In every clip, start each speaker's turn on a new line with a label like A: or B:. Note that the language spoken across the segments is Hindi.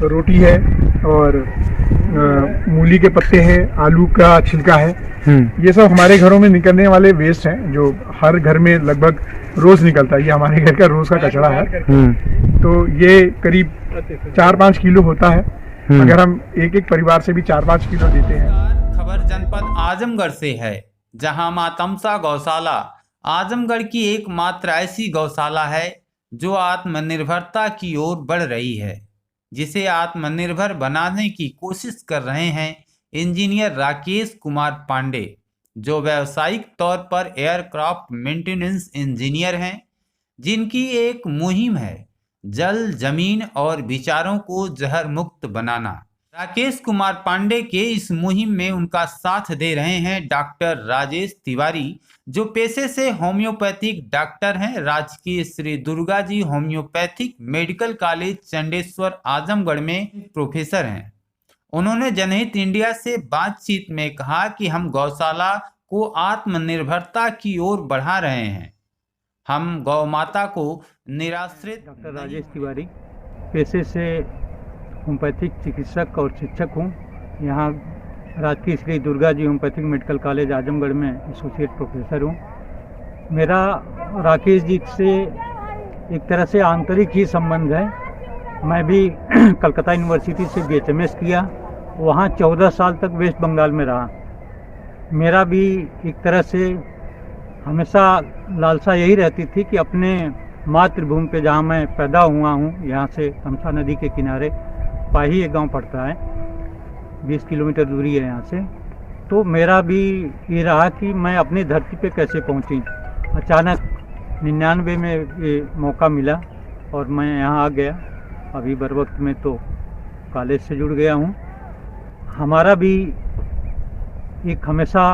A: रोटी है और मूली के पत्ते हैं, आलू का छिलका है। ये सब हमारे घरों में निकलने वाले वेस्ट हैं जो हर घर में लगभग रोज निकलता है। ये हमारे घर का रोज का कचरा है। तो ये करीब 4-5 किलो होता है। अगर हम एक एक परिवार से भी 4-5 किलो देते हैं।
B: खबर जनपद आजमगढ़ से है, जहां मां तमसा गौशाला आजमगढ़ की एकमात्र ऐसी गौशाला है जो आत्मनिर्भरता की ओर बढ़ रही है, जिसे आत्मनिर्भर बनाने की कोशिश कर रहे हैं इंजीनियर राकेश कुमार पांडे, जो व्यावसायिक तौर पर एयरक्राफ्ट मेंटेनेंस इंजीनियर हैं, जिनकी एक मुहिम है जल, जमीन और विचारों को जहर मुक्त बनाना। राकेश कुमार पांडे के इस मुहिम में उनका साथ दे रहे हैं डॉक्टर राजेश तिवारी, जो पेशे से होम्योपैथिक डॉक्टर हैं, राजकीय Shri Durga ji homeopathic medical college Chandeshwar Azamgarh में प्रोफेसर हैं। उन्होंने जनहित इंडिया से बातचीत में कहा कि हम गौशाला को आत्मनिर्भरता की ओर बढ़ा रहे हैं। हम गौ माता को निराश्रित।
C: डॉक्टर राजेश तिवारी, पेशे से होम्योपैथिक चिकित्सक और शिक्षक हूँ। यहाँ राजकीय Shri Durga ji homeopathic medical college Azamgarh में एसोसिएट प्रोफेसर हूँ। मेरा राकेश जी से एक तरह से आंतरिक ही संबंध है। मैं भी कलकत्ता यूनिवर्सिटी से BHMS किया, वहाँ 14 साल तक वेस्ट बंगाल में रहा। मेरा भी एक तरह से हमेशा लालसा यही रहती थी कि अपने मातृभूमि पे जहाँ मैं पैदा हुआ हूँ, यहाँ से तमसा नदी के किनारे पाही एक गांव पड़ता है, 20 किलोमीटर दूरी है यहाँ से। तो मेरा भी ये रहा कि मैं अपनी धरती पे कैसे पहुँची। अचानक 99 में ये मौका मिला और मैं यहाँ आ गया। अभी बर वक्त में तो कॉलेज से जुड़ गया हूँ। हमारा भी एक हमेशा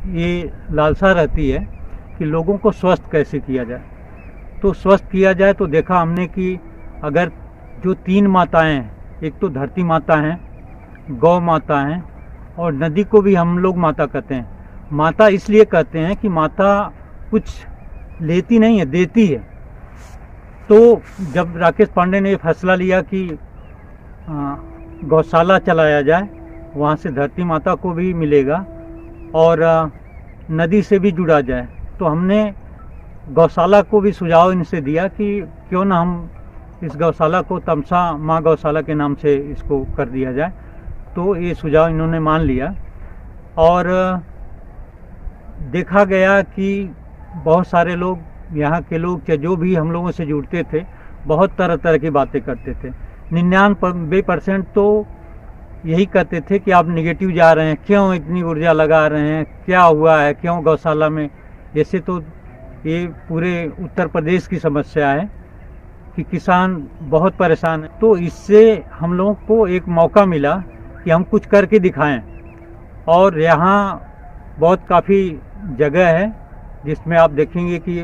C: ये लालसा रहती है कि लोगों को स्वस्थ कैसे किया जाए। तो स्वस्थ किया जाए तो देखा हमने कि अगर जो 3 माताएं हैं, एक तो धरती माता हैं, गौ माता हैं और नदी को भी हम लोग माता कहते हैं। माता इसलिए कहते हैं कि माता कुछ लेती नहीं है, देती है। तो जब राकेश पांडे ने फैसला लिया कि गौशाला चलाया जाए, वहाँ से धरती माता को भी मिलेगा और नदी से भी जुड़ा जाए, तो हमने गौशाला को भी सुझाव इनसे दिया कि क्यों ना हम इस गौशाला को तमसा माँ गौशाला के नाम से इसको कर दिया जाए। तो ये सुझाव इन्होंने मान लिया और देखा गया कि बहुत सारे लोग, यहाँ के लोग चाहे जो भी हम लोगों से जुड़ते थे, बहुत तरह तरह की बातें करते थे। 99% तो यही कहते थे कि आप निगेटिव जा रहे हैं, क्यों इतनी ऊर्जा लगा रहे हैं, क्या हुआ है, क्यों गौशाला में। जैसे तो ये पूरे उत्तर प्रदेश की समस्या है कि किसान बहुत परेशान है। तो इससे हम लोगों को एक मौका मिला कि हम कुछ करके दिखाएं। और यहाँ बहुत काफ़ी जगह है जिसमें आप देखेंगे कि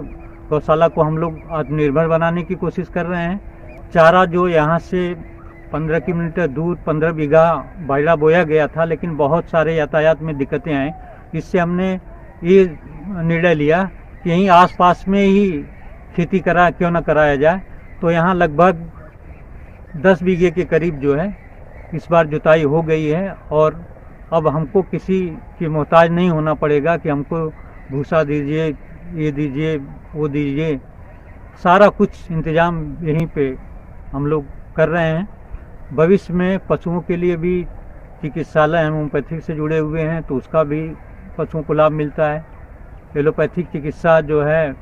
C: गौशाला को हम लोग आत्मनिर्भर बनाने की कोशिश कर रहे हैं। चारा जो यहाँ से 15 किलोमीटर दूर 15 बीघा बाजरा बोया गया था, लेकिन बहुत सारे यातायात में दिक्कतें आई। इससे हमने ये निर्णय लिया कि यहीं आसपास में ही खेती क्यों न कराया जाए। तो यहाँ लगभग 10 बीघे के करीब जो है इस बार जुताई हो गई है और अब हमको किसी की मोहताज नहीं होना पड़ेगा कि हमको भूसा दीजिए, ये दीजिए, वो दीजिए। सारा कुछ इंतजाम यहीं पे हम लोग कर रहे हैं। भविष्य में पशुओं के लिए भी चिकित्सालय हम होम्योपैथिक से जुड़े हुए हैं, तो उसका भी पशुओं को लाभ मिलता है। एलोपैथिक चिकित्सा जो है,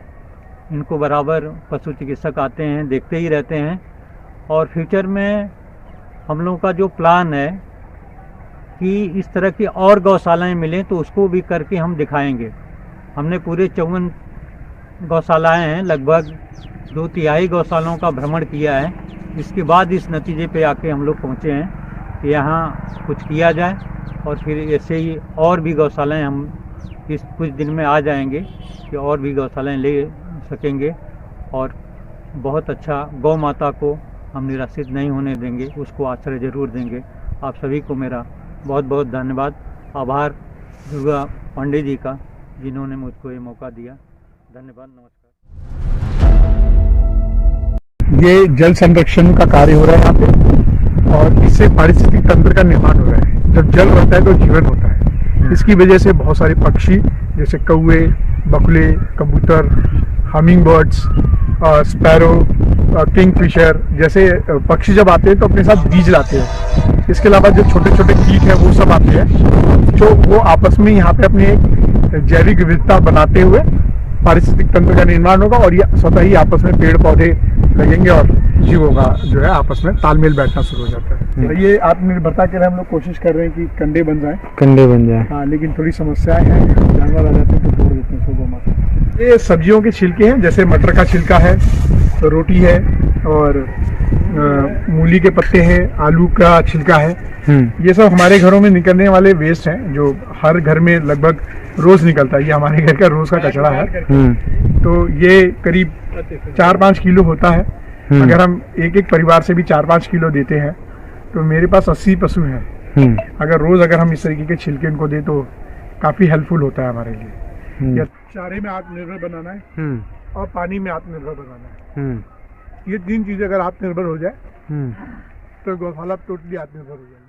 C: इनको बराबर पशु चिकित्सक आते हैं, देखते ही रहते हैं। और फ्यूचर में हम लोगों का जो प्लान है कि इस तरह की और गौशालाएं मिलें तो उसको भी करके हम दिखाएंगे। हमने पूरे 54 गौशालाएं हैं, लगभग 2/3 गौशालाओं का भ्रमण किया है। इसके बाद इस नतीजे पे आके हम लोग पहुँचे हैं कि यहाँ कुछ किया जाए और फिर ऐसे ही और भी गौशालाएं हम इस कुछ दिन में आ जाएंगे कि और भी गौशालाएं ले सकेंगे। और बहुत अच्छा गौ माता को हम निराश्रित नहीं होने देंगे, उसको आश्रय जरूर देंगे। आप सभी को मेरा बहुत बहुत धन्यवाद, आभार दुर्गा पांडे जी का, जिन्होंने मुझको ये मौका दिया। धन्यवाद, नमस्कार।
A: ये जल संरक्षण का कार्य हो रहा है यहाँ पे। और इससे पारिस्थितिक तंत्र का निर्माण हो रहा है। जब जल रहता है तो जीवन होता है। इसकी वजह से बहुत सारे पक्षी जैसे कौवे, बगुले, कबूतर, हमिंग बर्ड्स, स्पैरो, किंगफिशर जैसे पक्षी जब आते हैं तो अपने साथ बीज लाते हैं। इसके अलावा जो छोटे छोटे कीट हैं वो सब आते हैं, जो वो आपस में यहाँ पे अपनी एक जैविक विविधता बनाते हुए पारिस्थितिक तंत्र का निर्माण होगा और ये स्वतः ही आपस में पेड़ पौधे लगेंगे और जीवों का जो है आपस में तालमेल बैठना शुरू हो जाता है। तो ये आत्मनिर्भरता के लिए हम लोग कोशिश कर रहे हैं कि कंडे बन जाए। हाँ, लेकिन थोड़ी समस्याएं हैं, जानवर आ जाते हैं तो तोड़ देते हैं उसको गौ। ये सब्जियों के छिलके हैं, जैसे मटर का छिलका है, तो रोटी है, और मूली के पत्ते हैं, आलू का छिलका है। ये सब हमारे घरों में निकलने वाले वेस्ट हैं, जो हर घर में लगभग रोज निकलता है। ये हमारे घर का रोज का कचरा है। तो ये करीब 4-5 किलो होता है। अगर हम एक परिवार से भी 4-5 किलो देते हैं तो मेरे पास 80 पशु हैं। अगर हम इस तरीके के छिलके उनको दें तो काफी हेल्पफुल होता है हमारे लिए। या चारे में आत्मनिर्भर बनाना है और पानी में आत्मनिर्भर बनाना है। ये 3 चीजें अगर आत्मनिर्भर हो जाए तो गौशाला टोटली आत्मनिर्भर हो जाएगी।